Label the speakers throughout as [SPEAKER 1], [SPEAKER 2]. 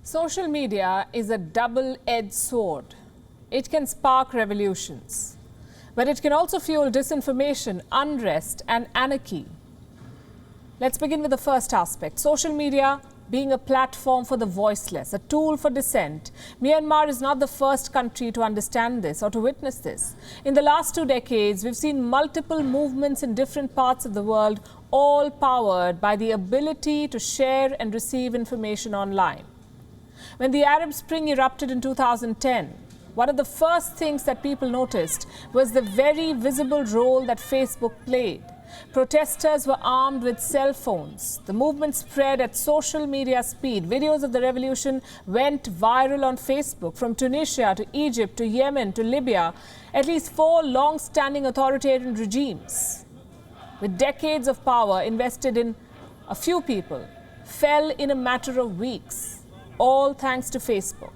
[SPEAKER 1] Social media is a double-edged sword. It can spark revolutions, but it can also fuel disinformation, unrest and anarchy. Let's begin with the first aspect. Social media being a platform for the voiceless, a tool for dissent. Myanmar is not the first country to understand this or to witness this. In the last 2 decades, we've seen multiple movements in different parts of the world, all powered by the ability to share and receive information online. When the Arab Spring erupted in 2010, one of the first things that people noticed was the very visible role that Facebook played. Protesters were armed with cell phones. The movement spread at social media speed. Videos of the revolution went viral on Facebook. From Tunisia to Egypt to Yemen to Libya, at least 4 long-standing authoritarian regimes with decades of power invested in a few people fell in a matter of weeks, all thanks to Facebook.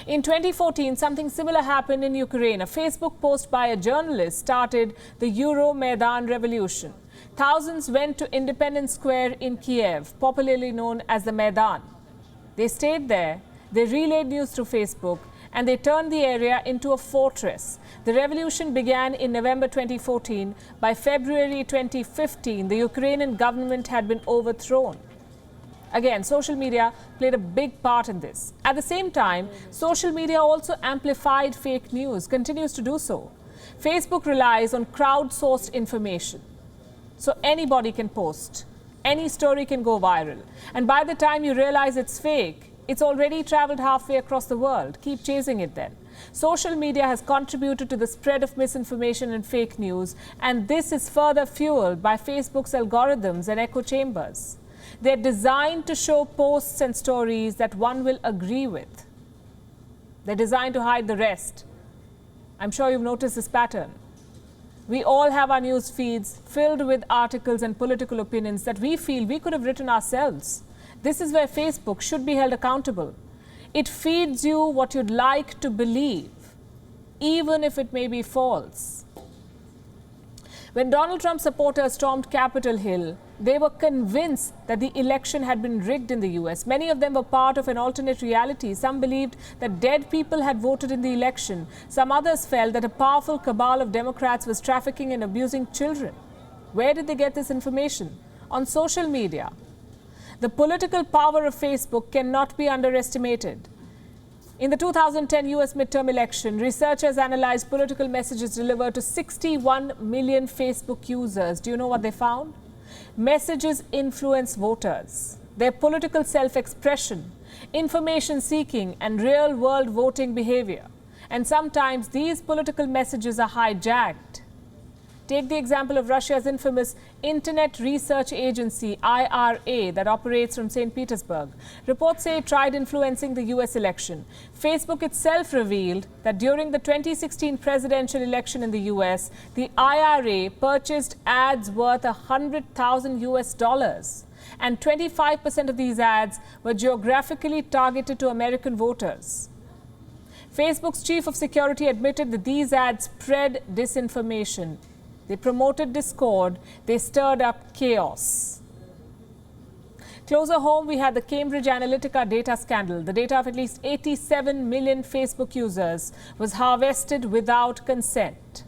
[SPEAKER 1] In 2014, something similar happened in Ukraine. A Facebook post by a journalist started the Euromaidan revolution. Thousands went to Independence Square in Kiev, popularly known as the Maidan. They stayed there, they relayed news through Facebook, and they turned the area into a fortress. The revolution began in November 2014. By February 2015, the Ukrainian government had been overthrown. Again, social media played a big part in this. At the same time, social media also amplified fake news, continues to do so. Facebook relies on crowdsourced information. So anybody can post, any story can go viral. And by the time you realize it's fake, it's already traveled halfway across the world. Keep chasing it then. Social media has contributed to the spread of misinformation and fake news, and this is further fueled by Facebook's algorithms and echo chambers. They're designed to show posts and stories that one will agree with. They're designed to hide the rest. I'm sure you've noticed this pattern. We all have our news feeds filled with articles and political opinions that we feel we could have written ourselves. This is where Facebook should be held accountable. It feeds you what you'd like to believe, even if it may be false. When Donald Trump supporters stormed Capitol Hill, they were convinced that the election had been rigged in the US. Many of them were part of an alternate reality. Some believed that dead people had voted in the election. Some others felt that a powerful cabal of Democrats was trafficking and abusing children. Where did they get this information? On social media. The political power of Facebook cannot be underestimated. In the 2010 US midterm election, researchers analyzed political messages delivered to 61 million Facebook users. Do you know what they found? Messages influence voters, their political self-expression, information seeking and real-world voting behavior. And sometimes these political messages are hijacked. Take the example of Russia's infamous Internet Research Agency, IRA, that operates from St. Petersburg. Reports say it tried influencing the US election. Facebook itself revealed that during the 2016 presidential election in the US, the IRA purchased ads worth $100,000, and 25% of these ads were geographically targeted to American voters. Facebook's chief of security admitted that these ads spread disinformation. They promoted discord, they stirred up chaos. Closer home, we had the Cambridge Analytica data scandal. The data of at least 87 million Facebook users was harvested without consent.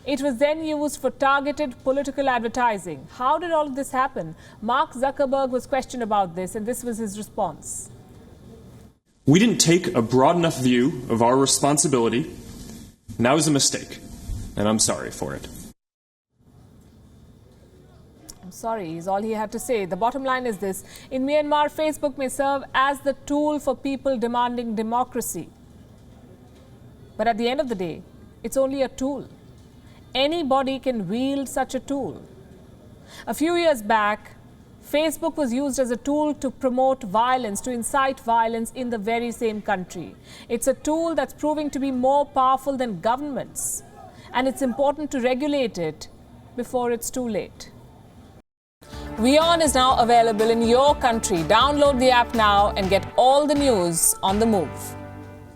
[SPEAKER 1] It was then used for targeted political advertising. How did all of this happen? Mark Zuckerberg was questioned about this, and this was his response.
[SPEAKER 2] We didn't take a broad enough view of our responsibility, and that was a mistake, and I'm sorry for it.
[SPEAKER 1] Sorry is all he had to say. The bottom line is this: in Myanmar, Facebook may serve as the tool for people demanding democracy. But at the end of the day, it's only a tool. Anybody can wield such a tool. A few years back, Facebook was used as a tool to promote violence, to incite violence in the very same country. It's a tool that's proving to be more powerful than governments. And it's important to regulate it before it's too late. WION is now available in your country. Download the app now and get all the news on the move.